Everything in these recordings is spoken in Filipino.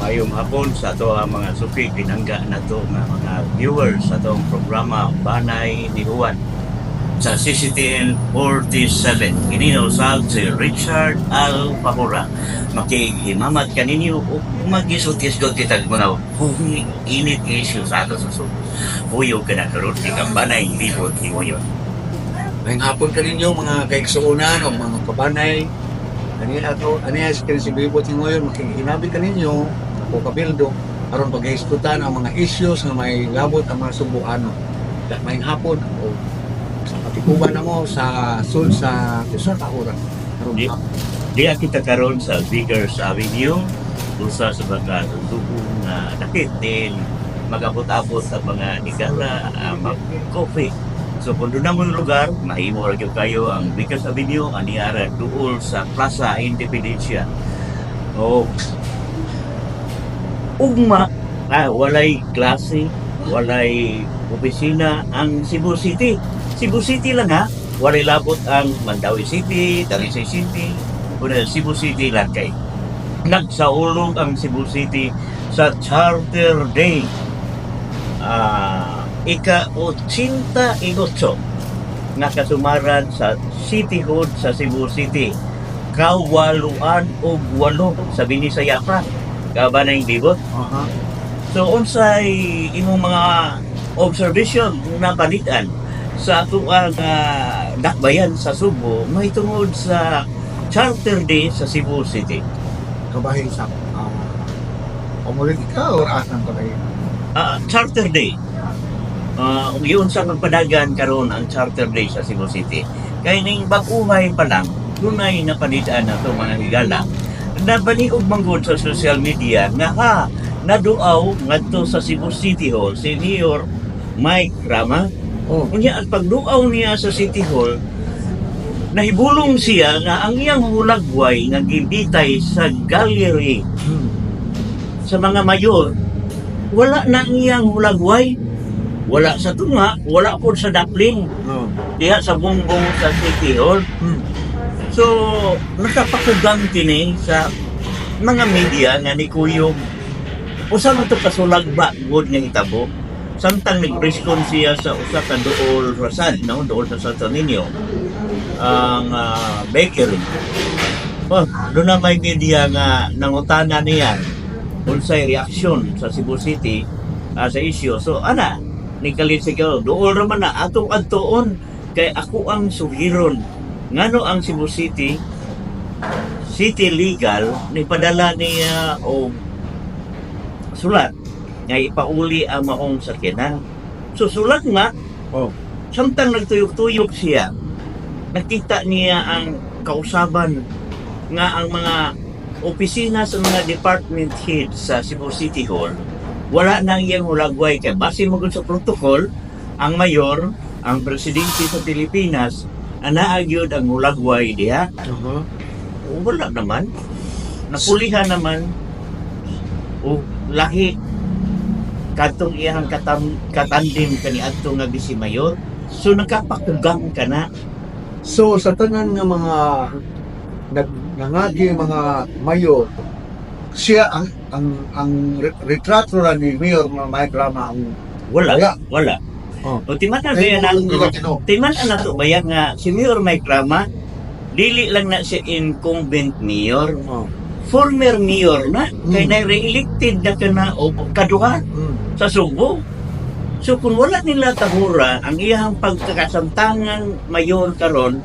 Mayong hapon sa ato ang mga suki pinangga na to nga mga viewers sa atong programa Banay ni Juan sa CCTN 47. Kininosag si Richard Alpahura. Makihimamat kaninyo o mag-isultis-got kitag mga init issue sa ato sa suko. Huyo ka na karoon, ikang Banay Libot Hiwayon. Ngayong hapon ka ninyo mga kaiksuunan o mga kabanay. Aniya si Bibot ngayon, makikinabi ka ninyo, ako kabildo, aron pag-istutan ang mga issues na may labot ang mga subuano. Ngayong hapon, o patikuban na mo sa sul sa Kahura. Di kita karon sa Vickers Avenue, usa sa mga lubong na dakit din mag-abot-abot sa mga nigala, mag-coffee. So kung doon naman lugar, mahimo ra gyud kayo ang Vickers Avenue aniara duol sa Plaza Independencia. O ugma walay klase, walay opisina ang Cebu City. Cebu City lang ha, walay labot ang Mandawi City, Talisay City, kuno Cebu City lang kay. Nagsaulog ang Cebu City sa Charter Day. Ika-88 na kasumaran sa cityhood sa Cebu City. Kawaluan o walo sa Binisaya pa. Kabanay Libot. So unsay imong mga observation na panitan sa ato ang dakbayan sa Subo may tungod sa Charter Day sa Cebu City. Kabahin sa politika o asan ka kayo? Charter Day. Yun sa magpadagan karon ang Charter Day sa Cebu City. Kaya ning baguhay pa lang, dunay na panitaan na itong mga higala. Nabaliog manggod sa social media nga naduaw ngadto sa Cebu City Hall si Mayor Mike Rama. Unya at pagduaw niya sa City Hall, nahibulong siya nga ang iyang hulagway nga gibitay sa gallery sa mga mayor. Wala na ang iyang hulagway. Wala sa tunga, wala po sa dapling. Diha sa bumbong sa City Hall. So, nakapakugang kini sa mga media nga ni Kuyog. Usa man to kasulagba gud nga hitabo. Samtang nag-respond siya sa usa ka duol rasad, no, duol sa Santo Niño. Ang bakery. Doon na may media nga nangutana niya unsay reaksyon sa Cebu City sa issue. So, nikalit siya, doon naman na atong adtoon kay ako ang sugiron. Ngano ang Cebu City legal nipadala niya og sulat nga ipauli ang maong sakyanan. So sulat nga, samtang nagtuyok-tuyok siya, nakita niya ang kausaban nga ang mga opisina sa mga department heads sa Cebu City Hall wala nang iyang hulagway kay base mo sa protocol ang mayor, ang presidente sa Pilipinas anaagyod ang hulagway diha. Wala naman. Napulihan naman o lahi katong iyang katandim kaniadto nga bisi mayor. So nagkapakugang ka na. So sa tanan nga mga nangagi mga mayor, siya ang retrato ra ni Mayor Mike Rama ang wala. O timan na to bayan nga si Mayor Mike Rama dili lang na siya incumbent mayor. Former mayor na kay na re-elected na kana o kaduha sa Subo. So kung wala nila tahura ang iyang pagkakasamtangan mayor karon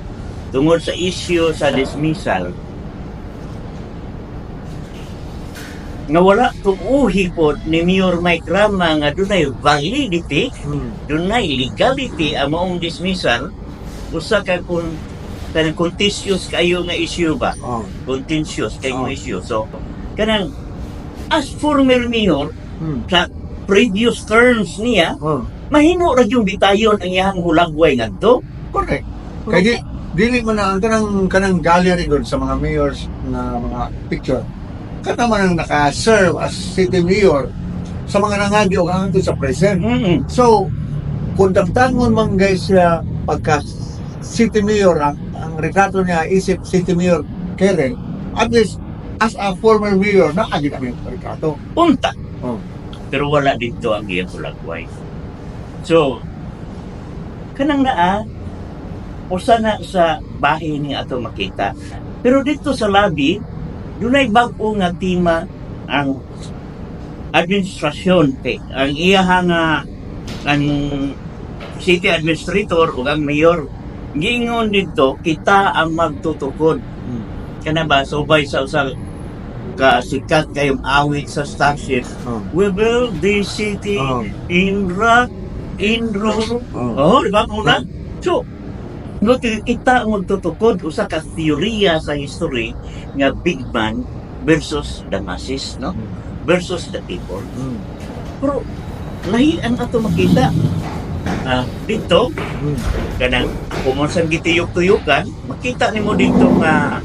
tungod sa issue sa dismissal nga wala tuuhi po ni Mayor Mike Rama nga dunay validity, dunay legality ang maong dismissal, usa ka kung contentious kayo nga issue ba? Contentious kayo nga issue. So, kanang as former mayor, sa previous terms niya, mahimo ra yung bitayon ang iyang hulagway ngadto. Correct. Kaya dili man ang kanang gallery doon sa mga mayors na mga picture. Kata man ang naka-serve as city mayor sa mga nangagi o hangtod sa present. So, kung damtangon man guys siya pagka city mayor, ang retrato niya isip city mayor Keren, at least as a former mayor na agad kami Ricardo. Punta. Oh. Pero wala dito ang iyang kulagway. So, kanang naa, usa na sa bahay ni ato makita. Pero dito sa lobby, dunay bag-o nga tema ang administrasyon. Ang iyahang ang city administrator o ang mayor, giingon dito, kita ang magtutukod. Kana ba, subay sa usang kasikat kayong awit sa starship. Oh. We build this city Oh. in rock, in roll. Oh. Di ba? Muna? So, no, kita ang magtutukod usa ka teorya sa history nga big man versus the masses, no? Versus the people. Pero, lahi ang ato makita. Dito, kanang kumonsan gitiyok-tuyukan, makita nimo dito nga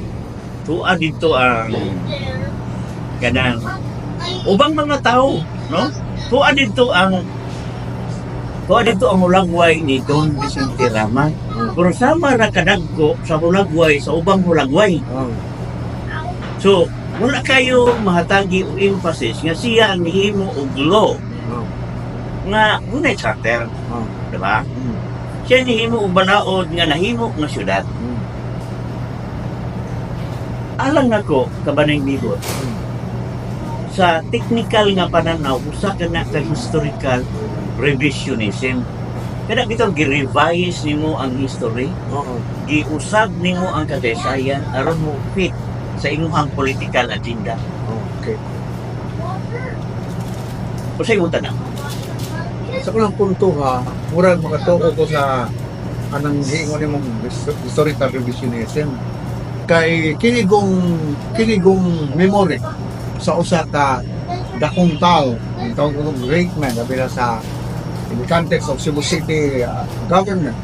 tuwa dito ang kanang ubang mga tao, no? Tuwa dito ang hulagway ni Don Vicente Rama. Pero sama ra kadagko sa hulagway sa ubang hulagway. So, wala kayo mahatagi o emphasis nga siya ang himo og law nga munay charter, di ba? Siya ni himo og balaod nga nahimo nga syudad. Alang nako kabanay libot. Sa technical nga pananaw, usa ka na ka historical revisionism. Kada bitaw gi-revise nimo ang history, giusab nimo ang kadaysayan aron mo fit sa imong political agenda. Okay. O sa imong tanang. Sa kunang punto ha, murag makatuo ko sa anang giingon nimong historical revisionism. Kay kinigong memory sa usa ka dakong tao, ang tawag ko great man, labila sa in the context of Cebu City government.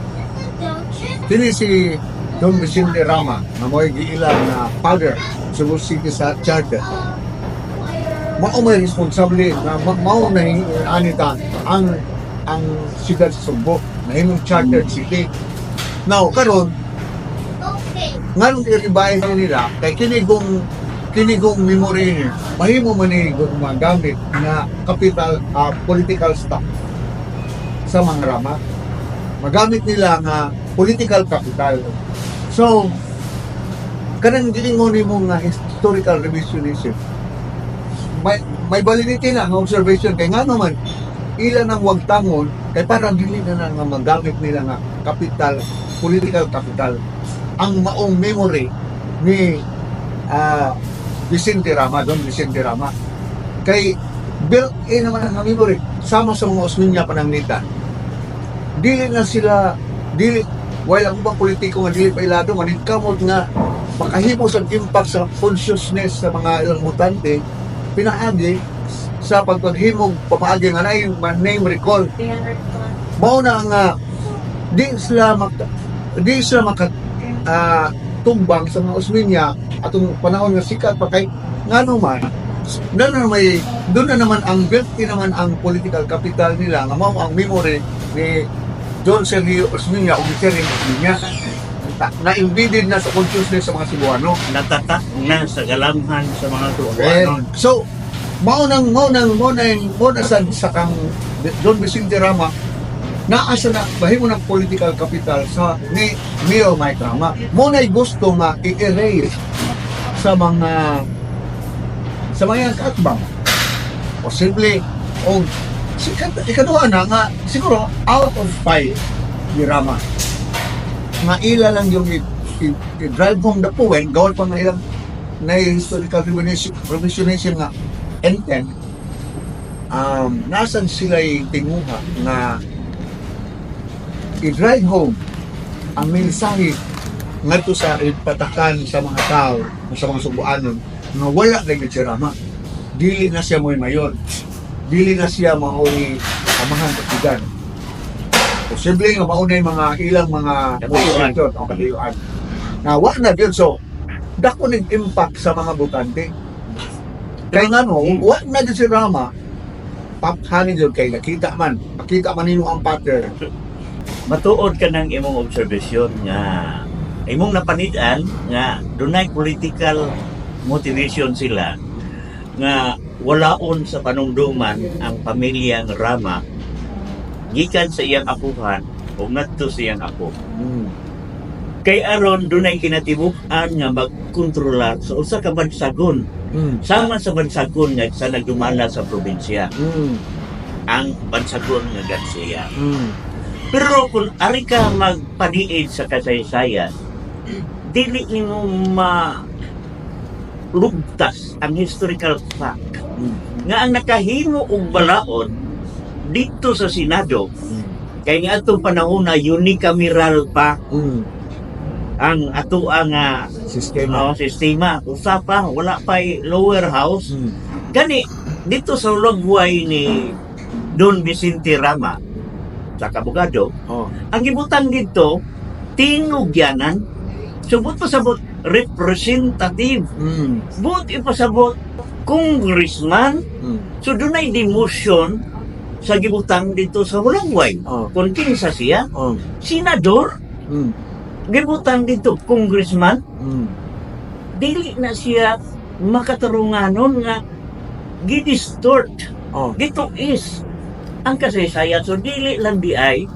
Kini si Don Vicente Rama, na mo'y giilang na father Cebu City sa charter. Mao may responsable na mao na anita ang siyudad sa Sugbo na himong chartered city. Now, karon nganong i-revise nila kay kinigong memory niya, mahimo man ni magamit na capital political stock sa mga Rama. Magamit nila nga political capital. So, kanang gilingon nimo nga historical revisionism, may validity na ang observation kay nga naman ilan ang wagtangon kay parang dili na nga magamit nila nga capital, political capital ang maong memory ni Vicente Rama, Don Vicente Rama. Kay built-in naman ang memory sama sa mga Osmeña pananglitan. Dili na sila while ang ubang politiko nga dili pa ilado maningkamot nga makahimo sa impact sa consciousness sa mga ilang mutante pinaagi sa pagpaghimog pamaagi nga nay name recall. Mao na nga di sila tumbang sa mga Osmeña atong panahon nga sikat pa kay ngano man doon na naman ang built-in naman ang political capital nila nga mao ang memory ni John Sergio Osmeña o Vicente Osmeña na-embedded na sa consciousness sa mga Cebuano, Natatak na sa galamhan sa mga Cebuano. So mao na sa kang Don Vicente Rama naasa na bahimo ng political capital sa ni Mayor Mike Rama. Mo na gusto nga i-erase sa mga katbang. Posible o ikaduha na nga siguro out of 5 ni Rama. Nga ila lang yung i-drive home the point, gawin pa nga ilang na historical revisionism nga intent. Nasan sila tinguha nga i-drive home ang mensahe ngadto sa ipatakan sa mga tao sa mga Subuanon na wala na si Rama. Dili na siya mo'y mayor. Dili na siya mao'y amahan katigan. Posible nga maunay mga ilang mga motivation o kaliyuan. Na wala na yun. So, dako nag-impact sa mga butante. Kaya nga no, wala na din si Rama, paphanin yun kay nakita man nino ang pattern. Matuod ka ng imong obserbasyon nga imong napanidan nga dunay political motivation sila nga walaon sa panungduman ang pamilyang Rama gikan sa iyang apuhan o ngadto sa iyang apo. Kay aron dunay kinatibuk-an nga magkontrolar sa usa ka bansagon sama sa bansagon nga sa nagdumala sa probinsya, ang bansagon nga Garcia. Pero kung ari ka magpaniid sa kasaysayan, dili nimo malugtas ang historical fact nga ang nakahimo og balaod dito sa Senado kay nga atong panahon na unicameral pa ang ato ang sistema. Usa pa wala pa lower house. Gani dito sa ulagway ni Don Vicente Rama sa kabugado, ang gibutang dito tinugyanan, subot pasabot representative, but ipasabot congressman. So dunay demotion sa gibutang dito sa Hulagway. Kung kinsa siya, senador, gibutang dito congressman, dili na siya makatarunganon nga gidistort. Dito is ang kasaysayan. So dili lang di ay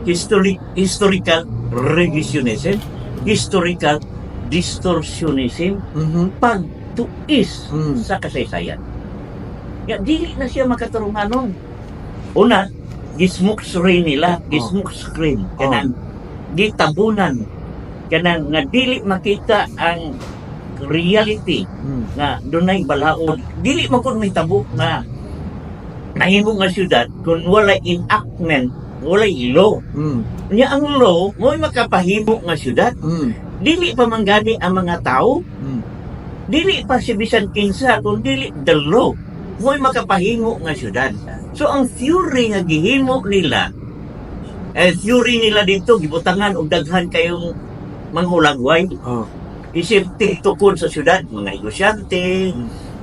historical revisionism, historical distortionism, pagtuis sa kasaysayan. Ya, dili na siya makatarunganon. Una, gismoke screen nila, gismoke screen, kanang gitabunan, kanang nga dili makita ang reality nga dunay balaod. Dili man kun may tabuk nga nahimo nga syudad kung walay enactment, walay law. Nya ang law mo'y makapahimo nga syudad. Dili pa manggani ang mga tao. Dili pa si bisan kinsa kung dili the law mo'y makapahimo nga syudad. So ang theory nga gihimo nila, theory nila dito gibutangan og daghan kayong manghulagway. Isip tukod sa syudad, mga negosyante,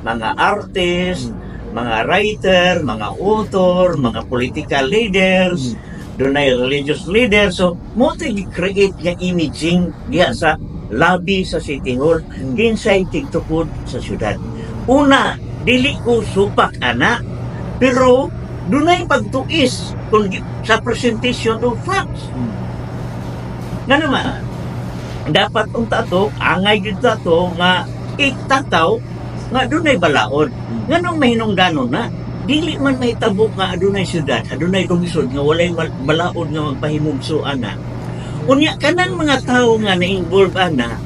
mga artist, mga writer, mga author, mga political leaders, dunay religious leaders. So, mo ito i-create nga imaging diya sa lobby sa City Hall, kinsay tigtukod sa syudad. Una, dili ko supak ana, pero dunay pagtuis kung sa presentation of facts. Nga naman, dapat unta to, angay dito to, nga itataw, nga dunay balaod. Nga nung mahinungdanon na, dili man may tabok nga adunay syudad, adunay lungsod nga walay balaod nga magpahimugsuan na. Unya kanang mga tao nga na-involve ana,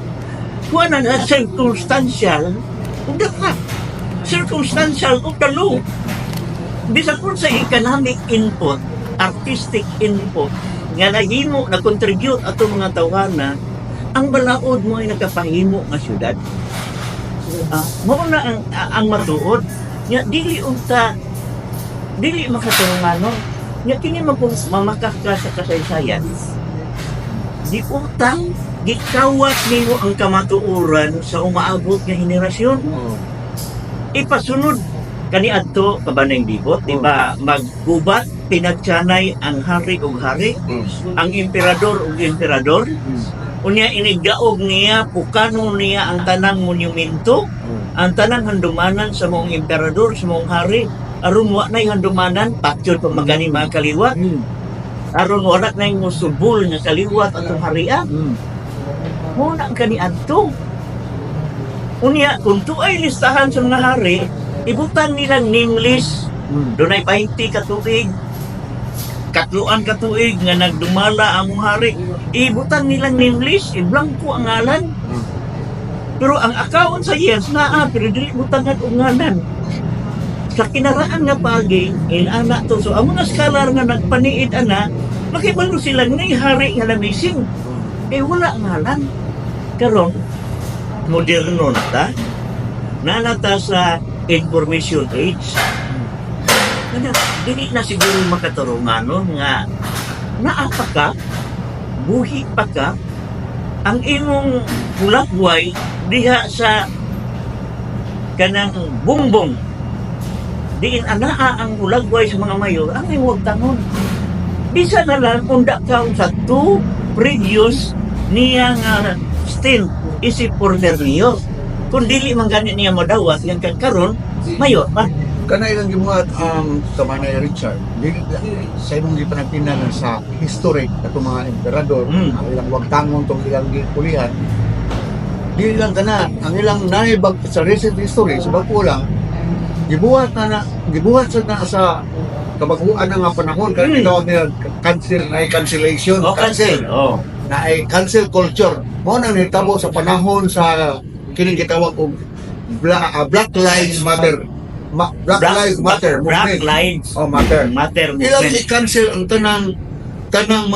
kuha na circumstantial ug dapat. Circumstantial ug dalo. Bisa kung sa economic input, artistic input, nga nahimo, na-contribute ato mga tawana, ang balaod mo ay nagkapahimo nga syudad. Mao na ang matuod. Nya dili unta dili makatarunganon. Nya kini mamakak ka sa kasaysayan. Di utang gikawat nimo ang kamatuoran sa umaabot nga henerasyon. Ipasunod kaniadto kabanayng libot, di ba? Maggubat pinagtyanay ang hari ug hari, ang emperador ug emperador. Unya inigaog niya, pukano niya ang tanang monumento, ang tanang handumanan sa mong emperador, sa mong hari. Aron wa na'y handumanan, patyon pa magani mga kaliwat. Aron wala na'y musubol nga kaliwat atong harian. Muna ang kaniadto. Unya, kung tuay listahan sa mga hari, ibutan nilang name list. Doon ay 20 katuig, katluan katuig nga nagdumala ang hari. Ibutan nilang name list, i-blanco ang ngalan. Pero ang account sa yes na pero dili butangan og ngalan. Sa kinaraan nga pagi, inana to. So, ang mga scholar nga nagpaniid ana, makibalo sila ngay hari nga lamising. Wala ngalan. Karon, moderno na ta. Nanata sa information age. Kaya, dili na siguro makatarunganon nga naapa ka, buhi pa ka, ang imong hulagway diha sa kanang bumbong. Diin anaa ang hulagway sa mga mayor, ang huwag tangon. Bisa na lang unda ka sa two previous niya nga stint isip order niyo. Kung dili man gani niya madawat yan karon mayor pa. Kana ilang gibuhat sa Manay Richard, sa imong gipanagtinan sa history ato mga emperador, ang ilang wagtangon tong ilang gipulihan. Di lang kana, ang ilang naibag sa recent history, sa bago lang, gibuhat sa kabaguan na nga panahon, kaya tinawag nila cancellation. Cancel. Na ay cancel culture. Mo nang nitabo sa panahon sa kining gitawag og Black Lives Matter. Black Lives Matter Black movement. Lives Matter. Ilang movement. i-cancel ang tanang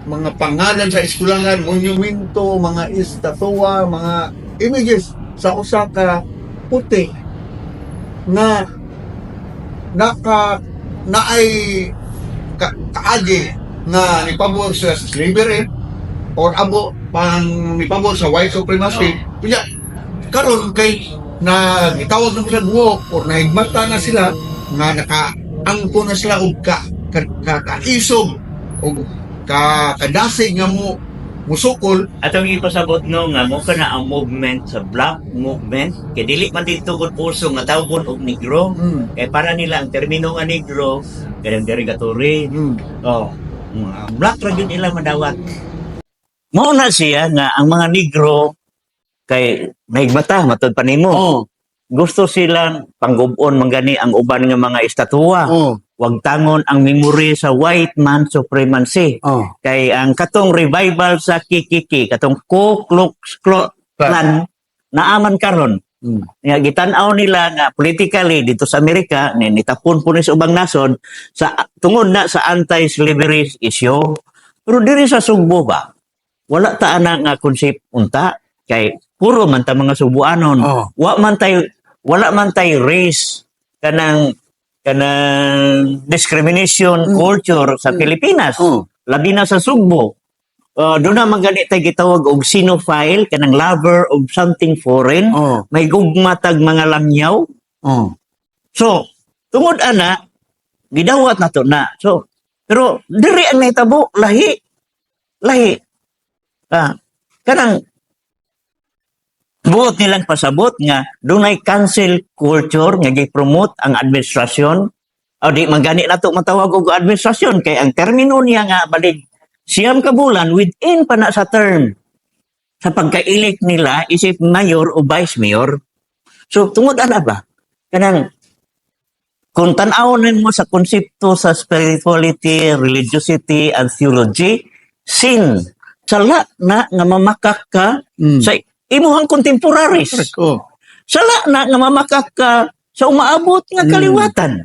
mga pangalan sa eskwelahan, monumento, mga estatua, mga images sa usa ka puti na ay kaagi nga nipabor sa slavery or abo pang nipabor sa white supremacy. Kaya karon kay na gitawag na sila buwok or nahigmata na sila nga nakaangko na sila og kaisog og kadasig nga mo musukol. Atong ipasabot no nga mo kana ang movement sa black movement kay dili man dito gud puso nga tawgon og negro. Kay para nila ang termino nga negro kadang derogatory. Black ra gyud ila madawat. Mao na siya nga ang mga negro kay nahigbata matod pa nimo. Gusto silang panggubon manggani ang uban nga mga estatwa. Wag tangon ang memory sa white man supremacy. Kay ang katong revival sa Kikiki, katong Ku Klux Klan naaman karon. Nga gitan-aw nila nga politically dito sa Amerika nitapon po ni sa ubang nasod sa tungod na sa anti-slavery issue. Pero diri sa Sugbo ba wala ta ana nga concept unta kay puro man ta mga Subuanon. Wala man tay race kanang discrimination culture sa Pilipinas. Labi na sa Sugbo. Doon na magani tayo gitawag og sinophile, kanang lover of something foreign. May gugmatag mga langyaw. So, tungod ana, gidawat na to na. So, pero diri ang nahitabo, lahi. Kanang buot nilang pasabot nga dunay cancel culture nga gi-promote ang administrasyon o di magani nato matawag og administrasyon kay ang termino niya nga balig siyam ka bulan within pa na sa term sa pagka-elect nila isip mayor o vice mayor. So tungod ana ba kanang kung tan-awon mo sa konsepto sa spirituality, religiosity and theology, sin sala na nga mamakak ka sa imuhang contemporaries. Sala na nga mamakak ka sa umaabot nga kaliwatan.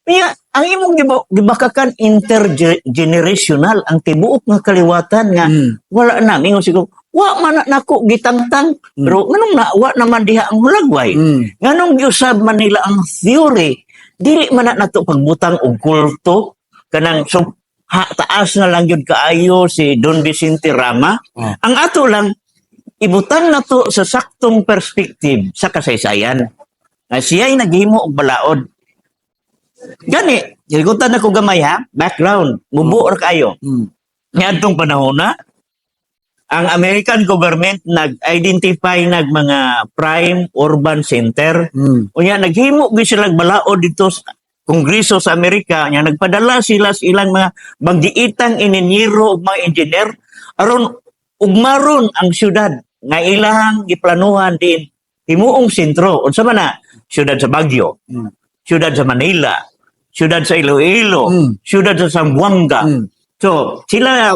Kaya ang imong gibakakan intergenerational ang tibuok nga kaliwatan nga wala na mingon siguro wa man nako gitangtang pero nganong na wa naman diha ang hulagway. Nganong giusab man nila ang theory dili man nato pagbutang og kulto kanang taas na lang yun kaayo si Don Vicente Rama. Ang ato lang ibutang na to sa saktong perspektive sa kasaysayan. Na siya'y naghimo og balaod. Gani, hilgutan ako gamay ha, background, mubuor kayo. Niadtong panahon na, ang American government nag-identify nag mga prime urban center. Unya naghimo gyud sila balaod dito sa Kongreso sa Amerika, nya nagpadala sila sa ilang mga bagdiitang inhinyero ug mga engineer aron ugmaron ang syudad nga ilang giplanuhan din himuong sentro unsa man na syudad sa Baguio, syudad sa Manila, syudad sa Iloilo, syudad sa Zamboanga. So sila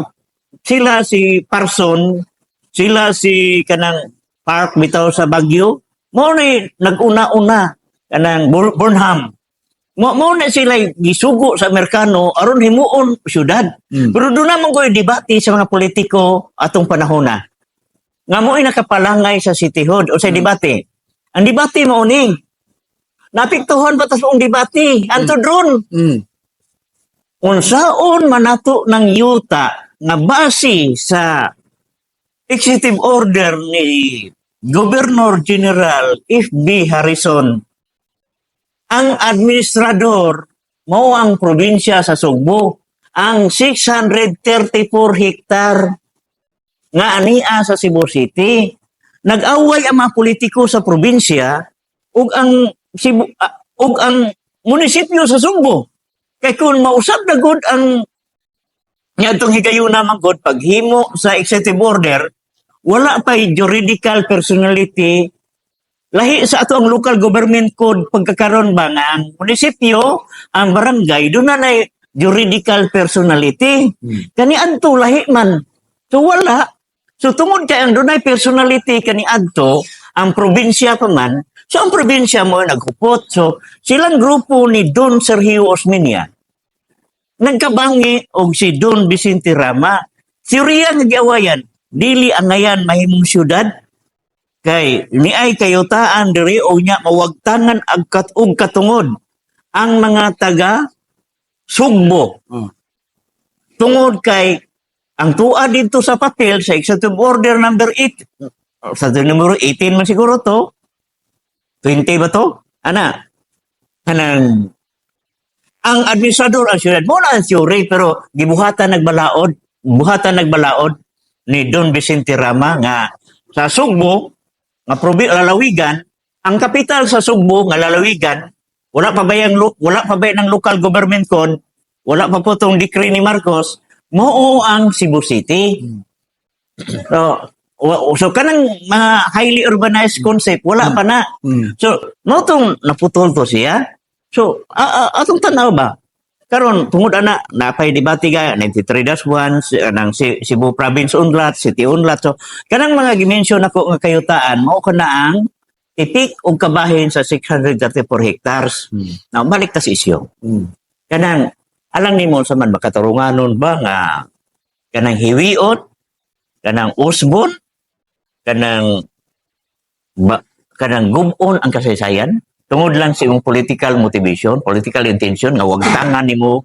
si Parson, sila si kanang Park bitaw sa Baguio, mo ni nag-una-una kanang Burnham. Mo na sila gisugo sa Amerikano aron himuon syudad. Pero doon naman ko debate sa mga politiko atong panahon na. Nga mo'y nakapalangay sa cityhood o sa debate. Ang debate mo uning. Napiktuhan ba tas mong debate? Anto dron. Unsaon manato ng yuta nga base sa executive order ni Governor General F.B. Harrison. Ang administrador mo ang probinsya sa Sugbo. Ang 634 hektar nga ania sa Cebu City. nag-away ang mga politiko sa probinsya ug ang ug ang munisipyo sa Sugbo. Kay kung mausab na gud ang niadtong higayuna man gud paghimo sa executive order, wala pa'y juridical personality lahi sa ato ang local government code pagkakaroon ba nga ang munisipyo, ang barangay, doon na juridical personality. Kani adto lahi man. So wala. So tungod kay ang dunay personality kani adto, ang probinsya pa man, so ang probinsya mo naghupot. So silang grupo ni Don Sergio Osmeña nagkabangi og si Don Vicente Rama. Suriya nga giawayan, dili angayan mahimong syudad kay niay kayotaan diri o nya mawagtangan og katungod ang mga taga Sugbo. Tungod kay ang tuwa dito sa papel sa Executive Order number 8 sa numero 18 man siguro to 20 ba to? Kanang ang administrador ang siyudad mo na ang siyuri pero buhatan nagbalaod ni Don Vicente Rama nga sa Sugbo nga lalawigan, ang kapital sa Sugbo nga lalawigan, wala pa ba ng local government code, wala pa po tong decree ni Marcos, mao ang Cebu City. So kanang mga highly urbanized concept wala pa na. So mo tong naputol to siya. So atong tanaw ba karon tungod ana napay debate ga 93-1 nang Cebu Province Unlat, City Unlat. So kanang mga gimension ako nga kayutaan mao kana ang tipik og kabahin sa 634 hectares. Now balik ta sa isyu. Kanang alang nimo sa man makatarunganon ba nga kanang hiwiot, kanang usbon, kanang gubon ang kasaysayan tungod lang sa imong political motivation, political intention nga wagtangan nimo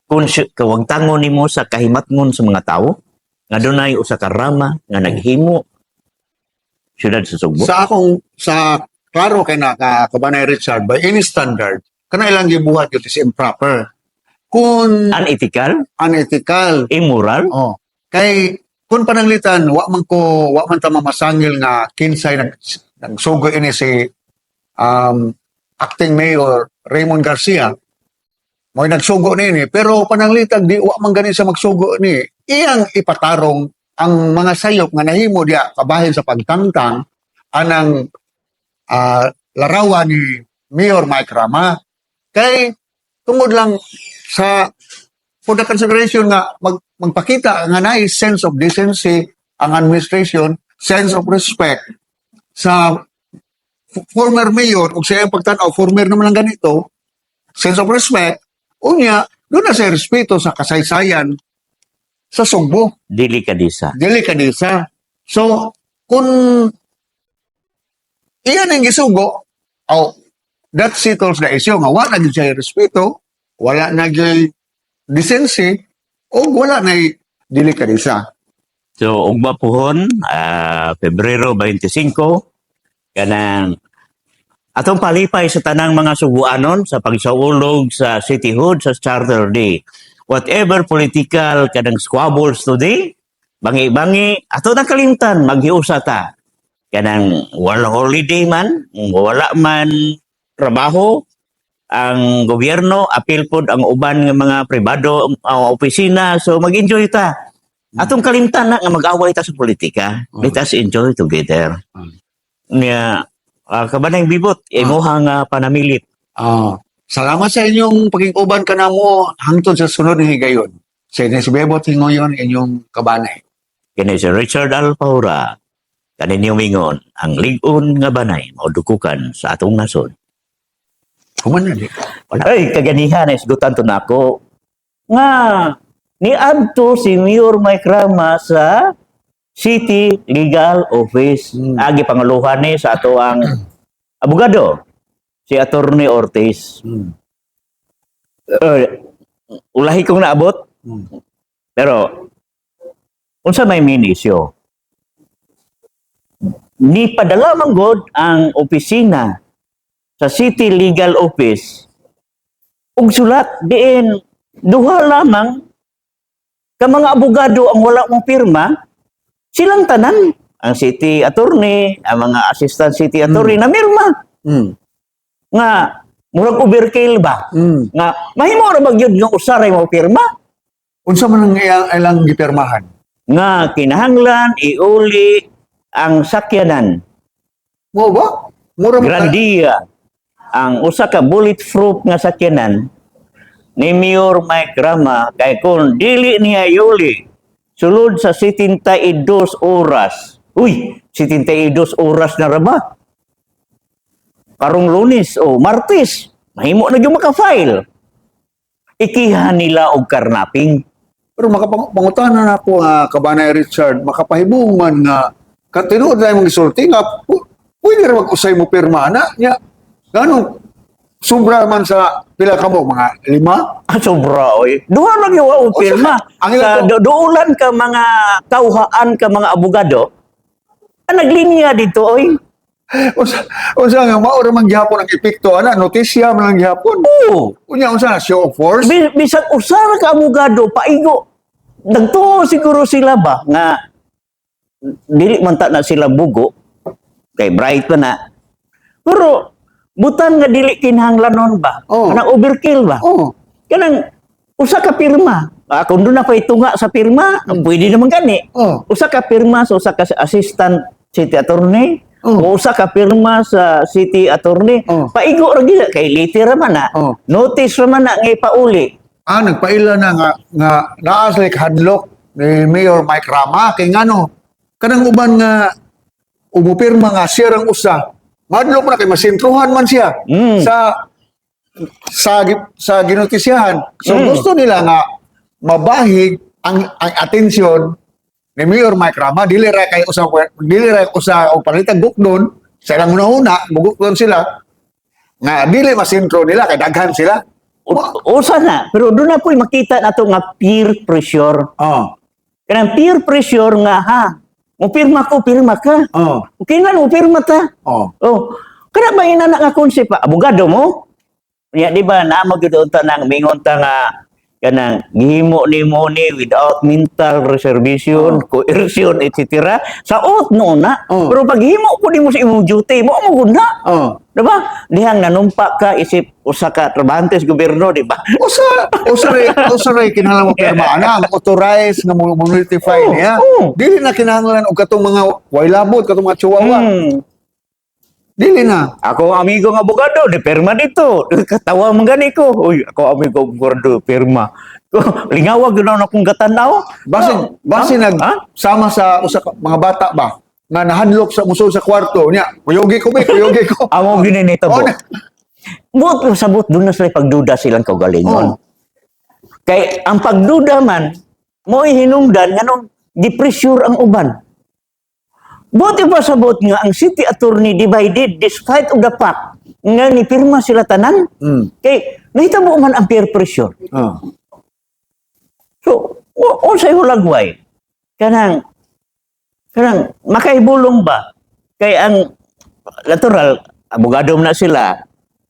wagtangon nimo sa kahimatngon sa mga tawo nga dunay usa ka rama nga naghimo siyudad sa Sugbo. Sa klaro kay na Kabanay Richard, by any standard, kana ilang gibuhat yun is improper. Kung unethical, immoral, kay kung pananglitan wa man ta mamasangil nga kinsay nagsugo ini si acting mayor Raymond Garcia mo nagsugo ni pero pananglitan di wa man ganin sa magsugo ni iyang ipatarong ang mga sayop nga nahimo diya kabahin sa pagtangtang anang larawan ni Mayor Mike Rama kay tungod lang sa for the consideration nga magpakita nga na sense of decency ang administration, sense of respect sa former mayor ug siya ang pagtanaw former naman lang ganito, sense of respect unya doon na sa respeto sa kasaysayan sa Sugbo. delikadisa. So kung iyan ang gisugo that settles the issue nga wala na siya respeto, wala na decency o wala na delikadisa. So ugma pohon Pebrero 25 kanang atong palipay sa tanang mga Subuanon sa pagsaulog sa cityhood sa Charter Day. Whatever political kanang squabbles today, bangi-bangi ato na kalimtan maghiusa ta. Kanang wala holiday man, wala man trabaho, ang gobyerno, apil pod ang uban nga mga pribado, opisina, so mag-enjoy ta. Atong kalimtan na nga mag-away ta sa politika. Let us enjoy together. Kabanay bibot, imuha nga panamilit. Salamat sa inyong paging-uban ka na mo hangtod sa sunod ng higayon. Sa Ines Bebot, hingoyon inyong kabanay. Kini si Richard Alpaura, kaninyo mingon, ang ligon nga banay, maudukukan sa atong nasod. Kuman na di. Ay, kaganihan, isgutan to na ako. Nga, niadto si Mayor Mike Rama sa City Legal Office. Agi pangaluhan ni sa ato ang abogado, si Attorney Ortiz. Ulahi kong naabot. Pero, unsa may minisyo? Ni padala man god ang opisina sa City Legal Office ug sulat diin duha lamang ka mga abogado ang wala mong pirma, silang tanan ang city attorney, ang mga assistant city attorney na mirma Mm. nga murag overkill ba? Mm. Nga mahimo ra ba gyud nga usaray mo pirma Unsa man ang ilang gipirmahan? nga kinahanglan iuli ang sakyanan Mo ba? Mura mo Grandia ang usa ka bulletproof nga sakyanan ni Mayor Mike Rama kay kung dili niya iuli sulod sa 72 oras. Uy, 72 oras na ra ba? Karong Lunes o Martes, mahimo na gyud maka-file. Ikihan nila og karnaping. Pero makapangutanan na ako nga Kabanay Richard, makapahibong man nga katinuod na mong gisulti nga pwede ra mag-usay mo pirma na nya ganong sobra man sa pila ka mo mga 5. Ah, sobra oy. Duha lang yung o pirma. ang Sa ilan duulan ka mga tauhaan ka mga abogado, naglinya dito oy. unsa nga mao ra man gihapon ang epekto ana notisya man lang gihapon. Oo. Unya unsa na show of force? Bisag usara ka abogado paigo. Nagtuo siguro sila ba nga dili man ta na sila bugo kay bright pa na. Pero butan nga dili kinahanglanon ba? Oh. Kanang overkill ba? Oh. Kanang usa ka pirma. Kung doon na pa'y tunga sa pirma, pwede naman gani. Oh. Usa ka pirma sa usa ka assistant city attorney, o usa ka pirma sa city attorney, Oh. paigo ra gid kay liter man na. Oh. Notice ra man na nga ipauli. Nagpaila na nga naa sa hadlok ni Mayor Mike Rama kay ngano kanang uban nga umupirma nga siya rang usa. Madlok na kay masintruhan man siya Mm. sa ginotisyahan. So Mm. gusto nila nga mabahig ang atensyon ni Mayor Mike Rama dili ra usa o palitag gukdon sa ilang una mugukdon sila nga dili masintro nila kay daghan sila. Usa na, pero doon na po'y makita nato nga peer pressure. Oh. Kanang peer pressure nga ha. Mo pirma ko, pirma ka. Oh. Okay nga, mo pirma ta. Oh. Oh, kana ba ina nga konsep pa abogado mo? Ya di ba na magudon ta nang mingon ta nga kanang gihimo nimo ni without mental reservation, coercion etc. Sa ot no na. Oh. Pero pag himo ko nimo sa imong duty, mo mo guna. Oh. Diba? Dihang nanumpa ka isip usa ka trabahantes gobyerno, di ba? Usaray kinahanglan mo pirma ana authorized nga mo notify Oh, niya. oh. Dili na kinahanglan og katong mga wailabot, katong mga chihuahua. Dili na. Ako ang amigo nga abogado, di pirma dito. Katawa man gani ko. Uy, ako amigo abogado, pirma. Lingawag yun akong gatanaw. Basin Ha? nagsama sa mga bata ba nga nahadlok sa musol sa kwarto niya. Kuyogi ko. Amo gininita Oh, po. na- Buot sabot doon na sila pagduda silang kaugalingon. Oh. Kay ang pagduda man, mo hinungdan nganong di-pressure ang uban. Buti pa sabot nga ang city attorney divided despite of the fact nga ni pirma sila tanan. Kay nahitabo man ang peer pressure. Oh. So, unsay hulagway? Kanang makaibulong ba? Kay ang natural, abogado na sila,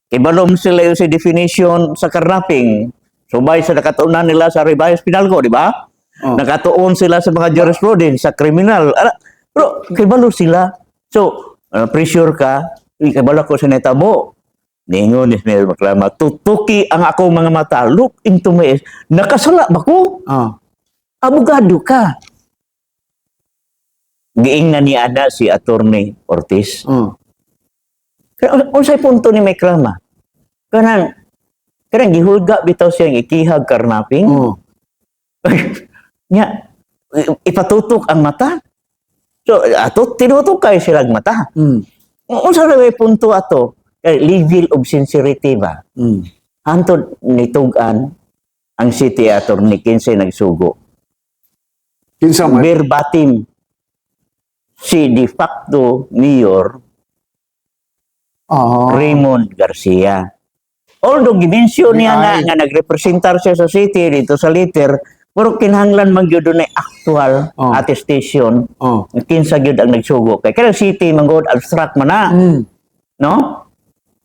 ibalom sila yung sa definition sa karnaping, subay sa nakatuunan nila sa revised penal code, di ba? Oh. Nakatuon sila sa mga jurisprudence, sa kriminal. Pero kibalo sila. So, pressure ka, kibalo ko sa netabo. Ningon is Mayor Maklama, tutuki ang ako mga mata, look into my eyes. Nakasala ba ko? Oh. Abogado ka. Giingnan ni Ada si Attorney Ortiz. Oh. Kaya unsay punto ni Maklama? Kanang gihulga bitaw siyang ikihag karnaping. Oh. Nya ipatutok ang mata. So ato tinutok kay silang mata. Unsa ra may punto ato? Level of sincerity ba? Hantod nitugan ang city attorney kinsay nagsugo. Kinsa man? Verbatim si de facto mayor Oh. Raymond Garcia. Although gimensyon niya nga nagrepresentar siya sa city dito sa liter, pero kinahanglan man gyud na actual Oh. attestation Oh. kinsa gyud ang nagsugo kay kada city manggod abstract man na, no?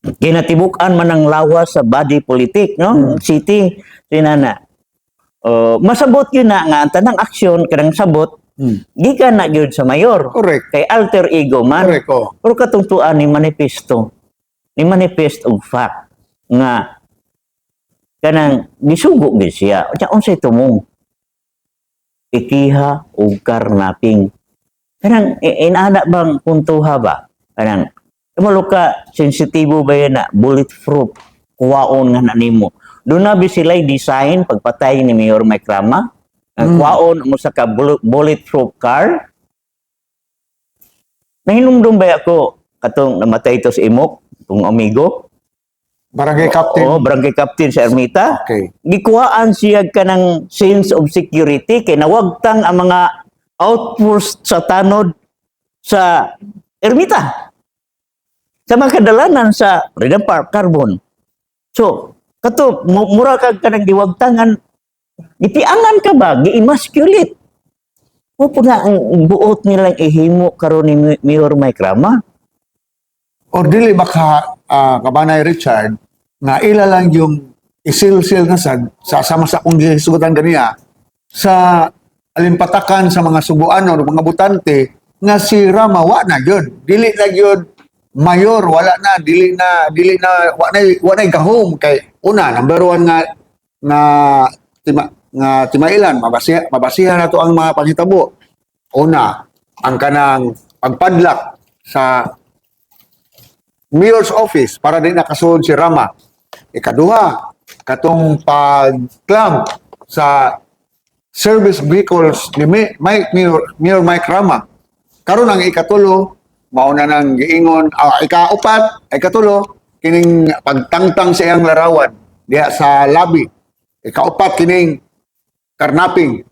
Kinatibuk-an man ang lawas sa body politic, no? City sinana. masabot yun na nga ang tanang aksyon kanang sabot gikan na gyud sa mayor. Correct. Kay alter ego man. Correct, oh. Pero katungtuan ni manifesto of fact nga kanang gisugo gid siya. Unsay tumong ikiha o karnaping. Kanang inana bang puntuha ba? Kanang tumalo ka sensitibo ba yan na bulletproof kuwaon nga na nimo. Doon na sila'y design pagpatay ni Mayor Mike Rama. Ang kuwaon mo sa ka bulletproof car. Nahinumdum ba ako katong namatay ito sa imok, itong amigo? Barangay Captain. Oo, barangay captain sa Ermita. Okay. Gikuhaan siya ka ng sense of security kay nawagtang ang mga outpost sa tanod sa Ermita. Sa mga kadalanan sa Freedom Park, Carbon. So, kato, mura ka ng giwagtangan, gipiangan ka ba? Gi-emasculate. O po na ang buot nilang ihimo karon ni Mayor Mike Rama. Or dili ba ka, Kabanay Richard, nga ila lang yung isil-sil na sa sama sa kong gisugutan ganiya sa alimpatakan sa mga subuan o mga butante nga si Rama wa na gyud. Dili na gyud mayor, wala na, dili na wa na gahom kay una number one nga timailan mabasihan na to ang mga panghitabo. Una, ang kanang pagpadlak sa mayor's office para din nakasunod si Rama. Ikaduha, katong pag-clamp sa service vehicles ni Mayor Mike Rama. Karon ang ikatulo, mauna nang giingon, ikaupat, ikatulo, kining pagtangtang sa iyang larawan diha sa lobby. Ikaupat, kining karnaping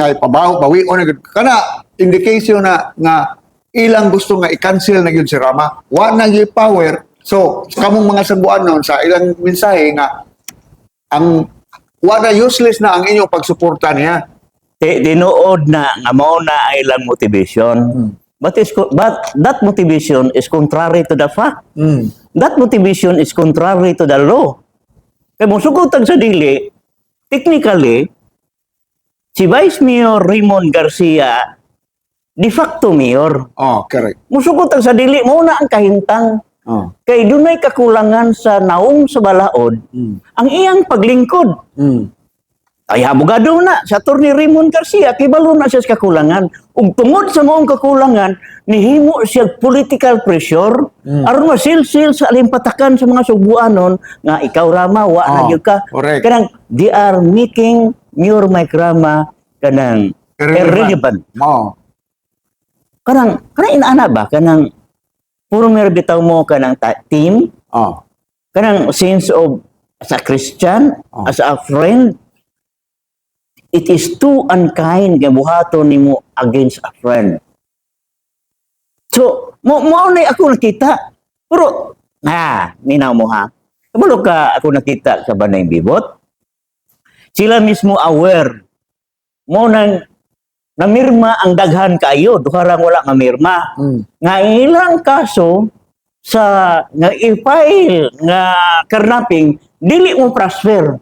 ay bawi o kana indication na nga ilang gusto nga i-cancel na yun si Rama. Wa na yung power. So, kamong mga sabuan nun sa ilang mensahe nga ang wa na useless na ang inyong pagsuporta niya. Tinuod na nga mao na ay ilang motivation. But that motivation is contrary to the fact. That motivation is contrary to the law. Kaya musugutag sa dili, technically, si Vice Mayor Raymond Garcia, de facto mayor. Oh, correct. Musugutag sa dili, muna ang kahintang. Oh. Kay dunay kakulangan sa naong sa balaod, ang iyang paglingkod. Ay abogado na sa Attorney Raymond Garcia, kibalo na siya sa kakulangan. Ug tungod sa maong kakulangan, nihimo siya political pressure aron masilsil sa alimpatakan sa mga subuanon nga ikaw Rama wa na gyud ka. Correct. Kanang they are making Mayor Mike Rama kanang irrelevant. Oh. Kanang inaana ba kanang puro mer bitaw mo kanang team, Oh. kanang sense of as a Christian, as a friend. It is too unkind nga buhaton nimo against a friend. So, mo na ako nakita. Pero minaw mo ha. Kabalo ka ako nakita sa Banay Bibot. Sila mismo aware. Mo nang namirma ang daghan kaayo, duharang wala nga mirma. Nga ilang kaso sa nga i-file nga karnaping dili mo transfer.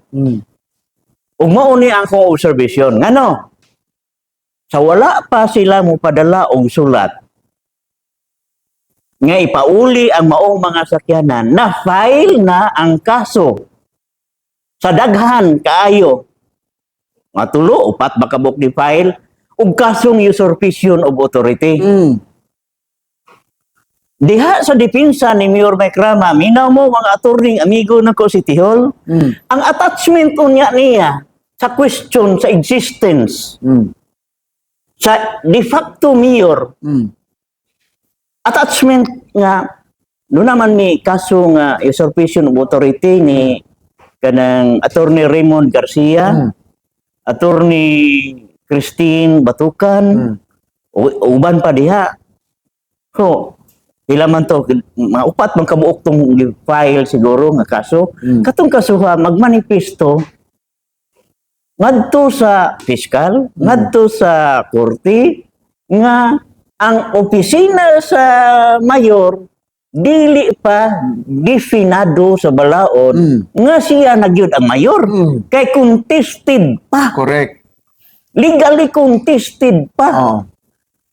Ug mao ni ang akong observation ngano sa wala pa sila mo padala og sulat nga ipauli ang maong mga sakyanan na file na ang kaso sa daghan kaayo nga tulo upat bakabok ni file ug kasong usurpation of authority. Diha sa depensa ni Mayor Mike Rama, minaw mo mga attorney amigo nako City Hall, ang attachment unya niya sa question sa existence sa de facto mayor attachment nga no naman ni kaso nga usurpation of authority ni kanang Attorney Raymond Garcia, Attorney Christine Batukan, uban pa diha. So, pila man to, mga upat man kabuok tong file siguro nga kaso. Katong kasuha magmanifesto ngadto sa piskal, ngadto sa korte nga ang opisina sa mayor dili pa definado sa balaod nga siya nagyud ang mayor. Kay contested pa. Correct. Legally contested pa. Oh.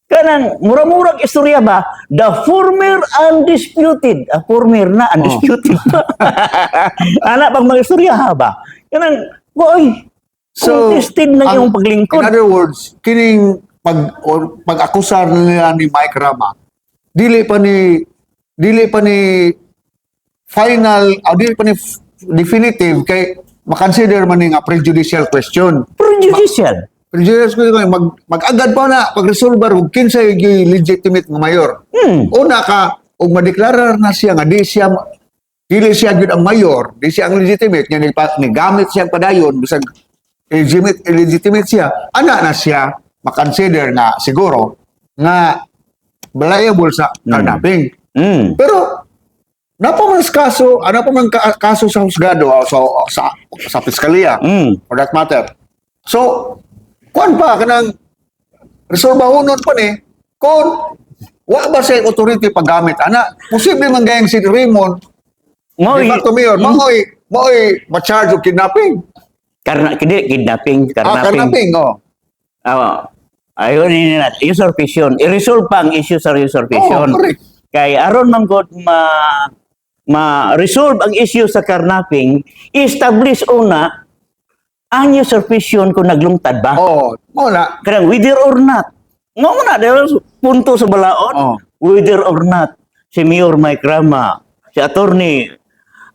Kanang mura-murag istorya ba? The former undisputed. Former na undisputed pa. Anak pang mga istorya ha ba? Kanang, boy, contested na yung paglingkod. In other words, kining pag-akusar nila ni Mike Rama, dili pa ni final, dili pa ni definitive kay makonsider man ni nga prejudicial question. Prejudicial. Prejudicial question, mag-agad pa na pag-resolver kung kinsa yung legitimate nga mayor. Una ka, kung madeklarar na siya nga dili siya gyud ang mayor, di siya ang legitimate, nga ni gamit siya padayon, bisag illegitimate siya, ana na siya makonsider na siguro nga liable sa kidnapping. Pero napaman kaso sa husgado o sa piskalya for that matter. So, kuan pa kanang resolba unon pa ni kung wa ba sa authority paggamit ana posible man gayang si Raymond Moy, mayor moy ma-charge og kidnapping. Kidnapping. Kidnapping, oh. Ayun yun natin. Usurpation. I-resolve pa ang issue sa usurpation. Correct. Kay aron man gud ma-resolve ang issue sa kidnapping, establish una ang usurpation kung naglungtad ba. Mo na. Kanang whether or not. Nga mo na, dahil punto sa balaod, whether or not si Mayor Mike Rama, si Attorney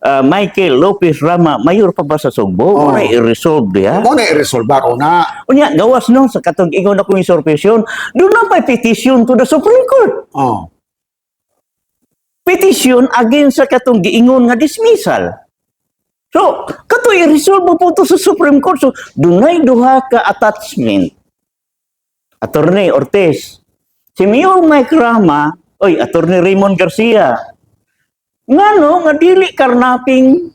Michael Lopez Rama, mayor pa ba sa Sugbo? Muna i-resolve diya. Mo na i-resolve ako na. Unya, gawas no, sa katong ingon akong usurpation, doon na pa petition to the Supreme Court. Petition against sa katong giingon nga dismissal. So, kato i-resolve mo po to sa Supreme Court. So, dunay duha ka attachment. Attorney Ortiz, si Mayor Mike Rama, Attorney Raymond Garcia, nga dili karnaping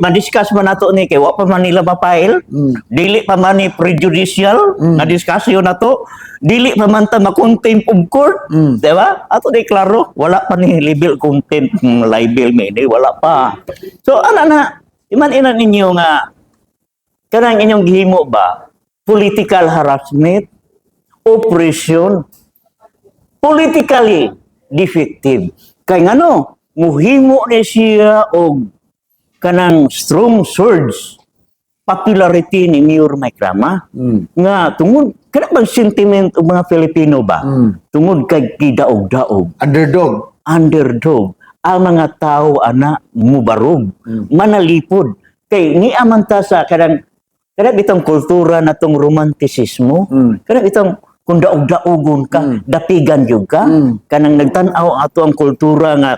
madiscuss man nato ni kay wa pa man nila mapile, dili pa man ni prejudicial na diskusyon nato, dili pa man ta ma-contempt of court, di ba? Ato di klaro, wala pa ni libel contempt libel wala pa. So na iman-inan ninyo nga kanang inyong gihimo ba political harassment, oppression, politically defective. Kay ngano, muhimo ni siya og kanang strong surge popularity ni Mayor Mike Rama nga tungod kana bang sentiment og mga Pilipino ba tungod kay gidaog-daog underdog ang mga tao ana mubarog manalipod kay ni amanta sa kanang bitong kultura natong romantisismo bitong kung daog-daogon ka, dapigan yun ka, kanang nagtanaw ato ang kultura nga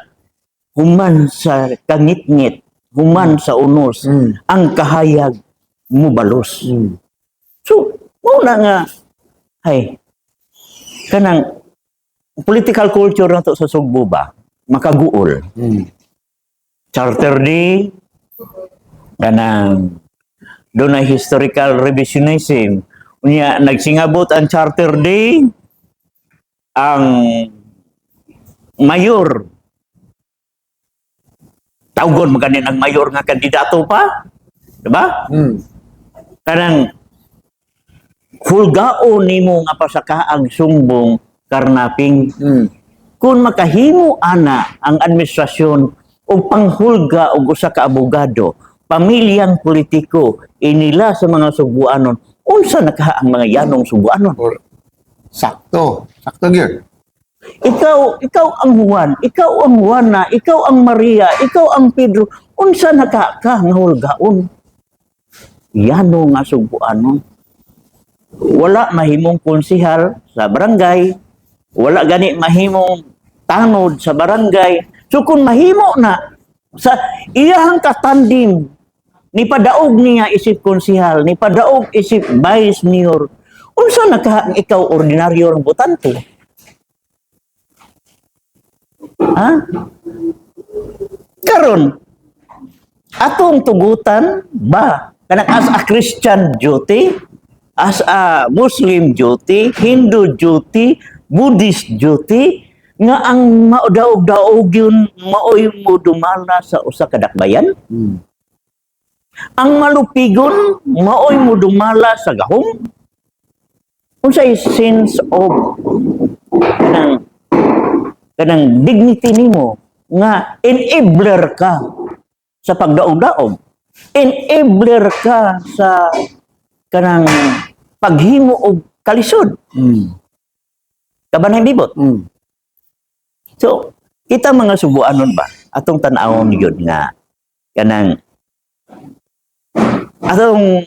human sa kangit-ngit, human sa unos, ang kahayag mubalos. So, muna nga, kanang political culture na to sa Sugbo ba, makaguol. Charter Day, kanang doon na historical revisionism. Unya nagsingabot ang Charter Day, ang mayor tawgon maganin ang mayor nga kandidato pa, di ba? Kanang hulgaon nimo nga pasakaang sumbong karnaping. Kung makahimo ana ang administrasyon og panghulga og usa ka abogado, pamilyang politiko inila sa mga Subuanon, unsa nakaha ang mga yanong Subuanon? Sakto gyud. Ikaw ang Juan, ikaw ang Juana, ikaw ang Maria, ikaw ang Pedro, unsa naka ka nga hulgaon? Yanong nga Subuanon. Wala mahimong konsehal sa barangay, wala gani mahimong tanod sa barangay. So kung mahimo na sa iyahang katandim ni padaog niya isip konsehal, ni padaog isip vice mayor, unsa naka ikaw ordinaryo ng botante? Karon atong tugutan ba kanang as a Christian duty, as a Muslim duty, Hindu duty, Buddhist duty, nga ang maudaog-daog yun maoy mo dumala sa usa ka dakbayan. Ang malupigon maoy mo dumala sa gahom. Unsay sense of kanang dignity nimo nga enabler ka sa pagdaog-daog. Enabler ka sa kanang paghimo og kalisod. Kabanang libot. So, kita mga subuanon ba? Atong tan-awon yun nga kanang atong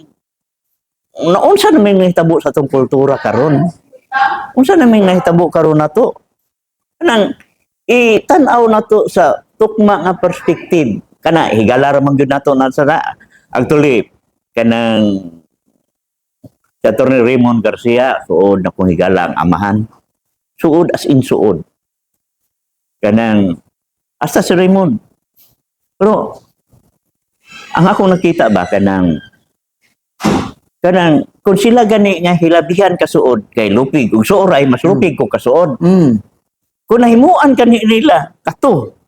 unsa namin nahitabo sa atong kultura karon? Unsa namin nahitabo karon nato? Kanang itan-aw nato sa tukma nga perspektive. Kana higala ra man gyud nato na sa actually kanang si Atty. Raymond Garcia suod na kung higala ang amahan. Suod as in suod. Kanang hasta si Raymond. Pero ang akong nakita ba kanang kung sila gani nga hilabihan kasuod kay lupig ug suor ay mas lupig ko kasuod. Kung nahimuan kani nila kato.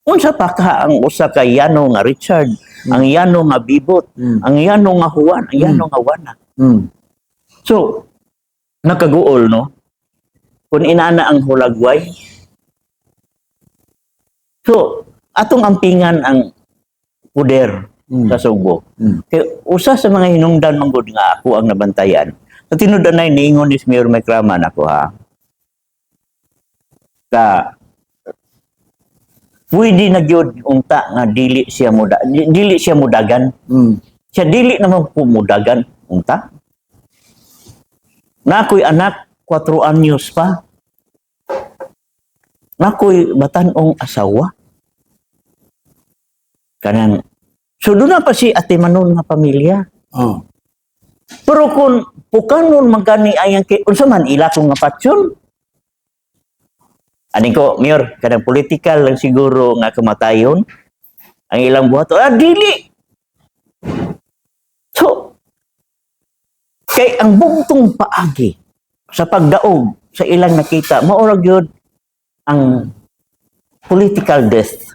Unsa pa ka ang usa ka Yano nga Richard, ang Yano nga Bibot, ang Yano nga Juan, ang Yano nga Wana. So nakaguol no. Kung inana ang hulagway. So atong ampingan ang puder sa Subo. Kaya usa sa mga hinungdan manggod nga ako ang nabantayan. Sa tinud anay niingon ni Mayor Mekraman ako ha. Ka pwede na gyud unta nga dili siya mudagan. Siya dili naman pumudagan unta. Nakoy anak 4 anyos pa. Nakoy batanong asawa. Kanang so doon na pa si Ate Manon nga pamilya. Pero kung pukanon magani ayang unsa man ila kong nga patsyon. Ani ko, Mayor, kanang political lang siguro nga kamatayon ang ilang buhat. Dili. So, kay ang bugtong paagi sa pagdaog sa ilang nakita, maurag yun ang political death.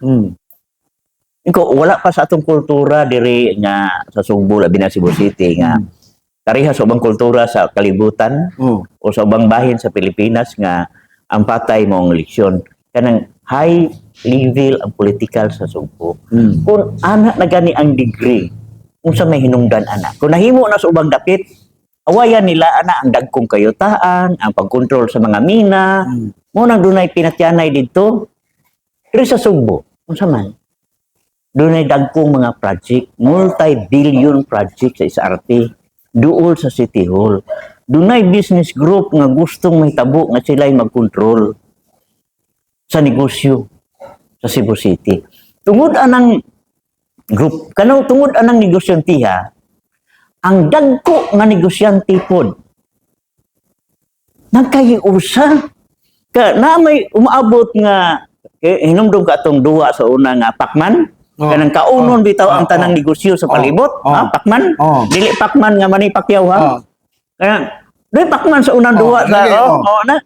Iko wala pa sa atong kultura diri nga sa Subo labi na Cebu City nga kariha sa ubang kultura sa kalibutan o sa ubang bahin sa Pilipinas nga ang patay mo ang eleksyon kanang high level ang political sa Subo. Kung ana na gani ang degree unsa may hinungdan ana. Kung nahimo na sa ubang dapit awayan nila ana ang dagkong kayutaan, ang pagkontrol sa mga mina, mo nang dunay pinatyanay didto diri sa Subo. Unsa man? Dunay dagkong mga project, multi-billion project sa SRT, duol sa City Hall. Dunay business group nga gustong mahitabo nga sila'y magkontrol sa negosyo sa Cebu City. Tungod anang group, tungod anang negosyante ang dagko nga negosyante pod nagkahiusa na may umaabot nga hinumdum ka atong duwa sa una nga Pacman. Kanang kaunon bitaw ang tanang negosyo sa palibot, Pacman. Dili Pacman nga Manny Pacquiao ha. Kaya dili Pacman sa unang duwa sa na.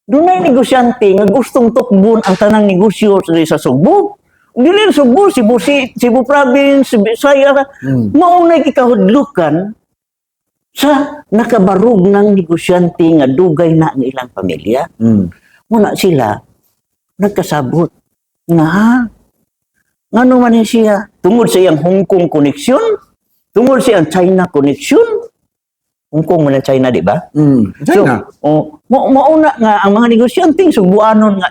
Dunay negosyante nga gustong tukbon ang tanang negosyo sa Subo. Dili Subo, Cebu province, Bisaya, maunay gikahudlukan sa nakabarog ng negosyante nga dugay na ang ilang pamilya. Muna sila nagkasabot nga ngano man siya tungod sa iyang Hong Kong connection, tungod sa iyang China connection. Hong Kong man China, di ba? China. So, mauna nga ang mga negosyanteng Subuanon nga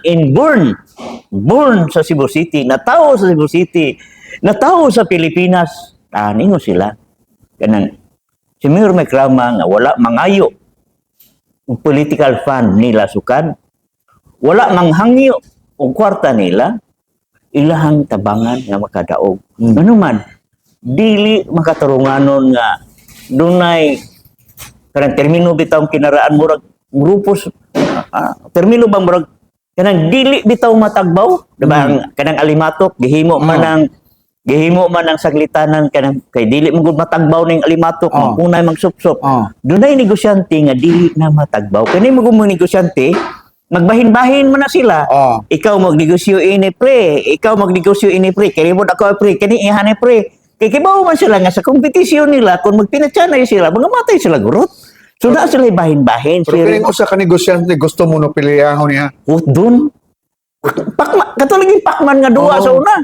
born sa Cebu City, natao sa Cebu City, natao sa Pilipinas, ningo sila. Kanang si Mayor Mekrama nga wala mangayo og political fund nila sukad, wala manghangyo og kwarta nila, ilahang tabangan nga makadaog. Ano man, dili makatarunganon nga dunay kanang termino bitaw kinaraan murag grupos termino bang murag kanang dili bitaw matagbaw, diba? Kanang alimatok gihimo man ang saglitanan kanang kay dili man gud matagbaw ning alimatok kung nay magsupsop. Dunay negosyante nga dili na matagbaw. Kani mo negosyante magbahin-bahin mo na sila. Oh. Ikaw magnegosyo ini pre, ikaw magnegosyo ini pre, kaya mo ako pre, kani ihan pre. Kaya kibaw man sila nga sa kompetisyon nila, kung magpinatsanay sila, magamatay sila gurot. So na sila bahin-bahin. Pero kining usa ka negosyante gusto mo no piliyahon niya. Doon. Pakma, katulad yung pakman nga duwa Oo. sa una.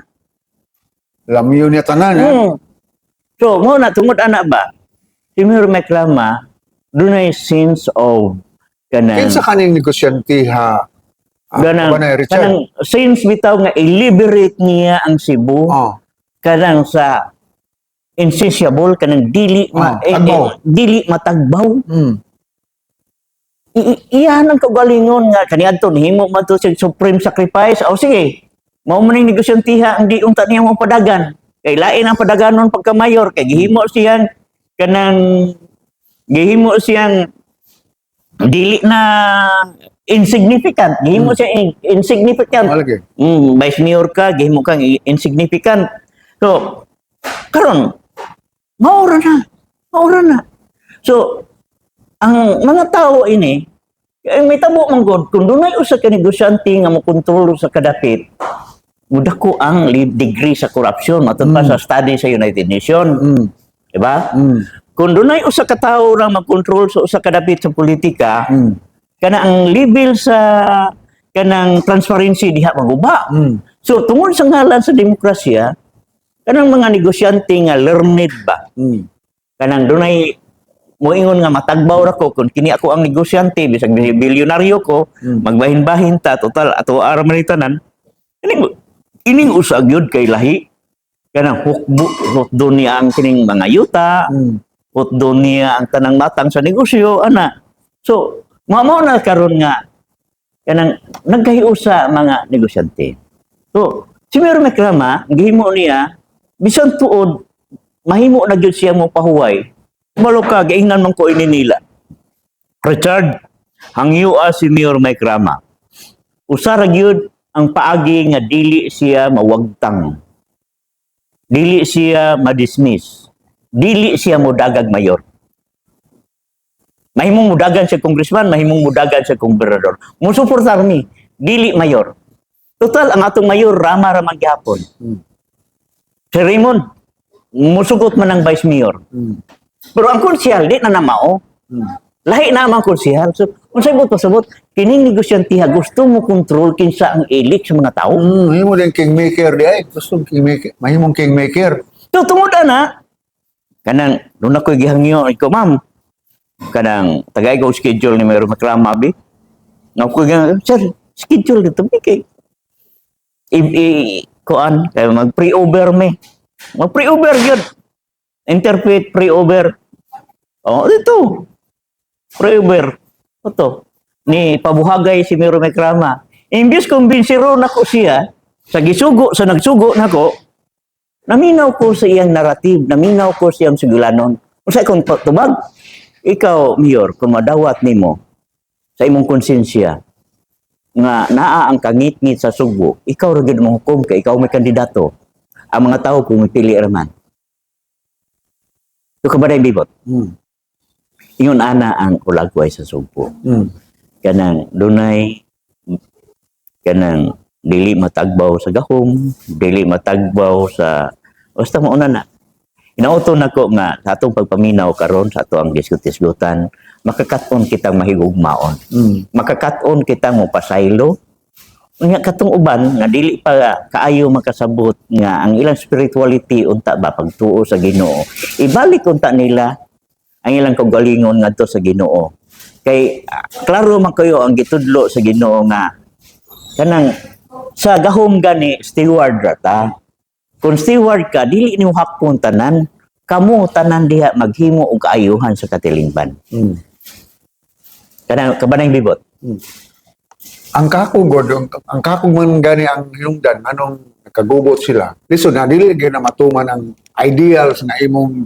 Lamyo niya tanan. So, mo na, tungod anak ba? Si Mayor Mekrama, doon ay sense of kanang, Kinsa kaning negosyante ha? Banay, Richard. kanang sense bitaw nga i-liberate niya ang Cebu Oh. kanang sa insatiable, kanang tagbaw. dili matagbaw. Mm. Iyan ang kagalingon nga kaniadto himo man to sa supreme sacrifice. O sige, mao man ning negosyantiha ang di unta niya mo padagan. Kay lain ang padaganon pagka mayor kay gihimo siyang kanang gihimo siyang dili na insignificant. Gihimo siya insignificant. Malagi. Vice mayor ka, gihimo kang insignificant. So, karon maura na. So, ang mga tao ini, may tabo man god, kung dunay usa ka negosyante nga mo kontrol sa kadapit, mudako ang degree sa korupsyon matod pa sa study sa United Nations, Mm. di ba? Mm. Kung dunay usa ka tawo ra magkontrol sa usa ka dapit sa politika, Mm. kana ang level sa kanang transparency diha maguba. Mm. So tungod sa ngalan sa demokrasya, kanang mga negosyante nga learned ba? Mm. Kanang dunay moingon nga matagbaw ra ko kung kini ako ang negosyante bisag bilyonaryo ko, magbahin-bahin ta total ato ara man tanan. Ining usag yun kay lahi. Kanang hukdo niya ang kining mga yuta, Mm. hukdo niya ang tanang matang sa negosyo, ana. So, mao na karon nga kanang nagkahiusa mga negosyante. So, si Mayor Mekrama, gihimo niya bisan tuod mahimo na gyud siya mo pahuway. Malo ka giingnan man ko ini nila. Richard, hangyua si Mayor Mekrama. Usa ra gyud ang paagi nga dili siya mawagtang. Dili siya madismiss. Dili siya modagag mayor. Mahimong mudagan siya congressman, mahimong mudagan siya gobernador. Musuportar mi, dili mayor. Total ang atong mayor rama ra man gyapon. Si Raymond, musugot man ang vice mayor. Mm. Pero ang konsyal di na namao. Lahi na ang konsyal. So, unsay mo pasabot, kining negosyantiha gusto mo control kinsa ang elite sa mga tao. Himo din kingmaker di ay. Gusto kingmaker. Mahimong kingmaker. So, tungod na, kanang, doon ako'y gihangyo, ikaw ma'am, kanang, tagay ko schedule ni Mayor Mekrama, abi. Nga ko sir, schedule dito, bigay. Kuan, kaya mag-pre-over me. Mag-pre-over yun. Interpret pre-over. Oh, dito. Pre-over. Ito. Ni pabuhagay si Mayor Mekrama. Imbis kumbensiro na ko siya, sa nagsugo na ko, naminaw ko sa iyang narrative, naminaw ko sa iyang sugulanon. Kung kung tubag, ikaw, Mayor, kung madawat nimo sa imong konsensya, nga naa ang kangit-ngit sa Subo, ikaw ra gyud mo hukom kay ikaw may kandidato. Ang mga tao kung pili raman. So kabaday bibot. Ingon ana ang ulagway sa Subo. Kanang dunay kanang dili matagbaw sa gahom, dili matagbaw sa basta mo na. Inauto nako nga sa atong pagpaminaw karon sa ato ang diskutisgutan, makakaton kitang mahigugmaon. Makakaton kitang mopasaylo. Unya katong uban nga dili pa kaayo makasabot nga ang ilang spirituality unta ba pagtuo sa Ginoo. Ibalik unta nila ang ilang kaugalingon ngadto sa Ginoo. Kay klaro man kayo ang gitudlo sa Ginoo nga kanang sa gahom gani steward rata. Kung steward ka, dili ni hapon tanan, kamo tanan diha maghimo og kaayuhan sa katilingban. Kanang kabanay bibot. Ang kakong man gani ang hinungdan, anong nakagubot sila. Listen, na dili gyud na matuman ang ideals nga imong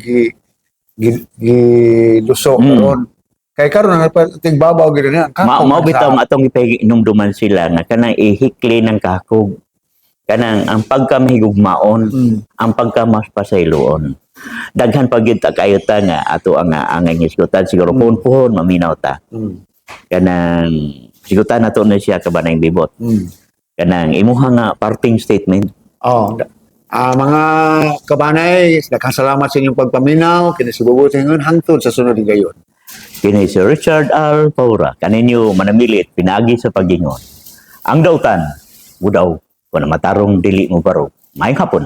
giluso karon. Kay karon na tigbabaw gyud na ang kakong. Mao bitaw nga atong ipainomduman sila nga kanang ihikli ng kakog. Kanang ang pagkamahigugmaon, ang pagkamaspasayloon. Daghan pagyud ta kayo nga ato ang angay isgutan siguro puhon maminaw ta. Kanang Sigutan na to na siya kabanay bibot. Kanang imuha nga parting statement. Oh, mga kabanay, nagkasalamat sa inyong pagpaminaw, kinasububuti ngayon hangtod sa sunod ng gayon. Kini si Richard R. Paura, kaninyo manamilit, pinagi sa pagingon. Ang dautan, mudaw, kung matarong dili mo baro. Maayong hapon.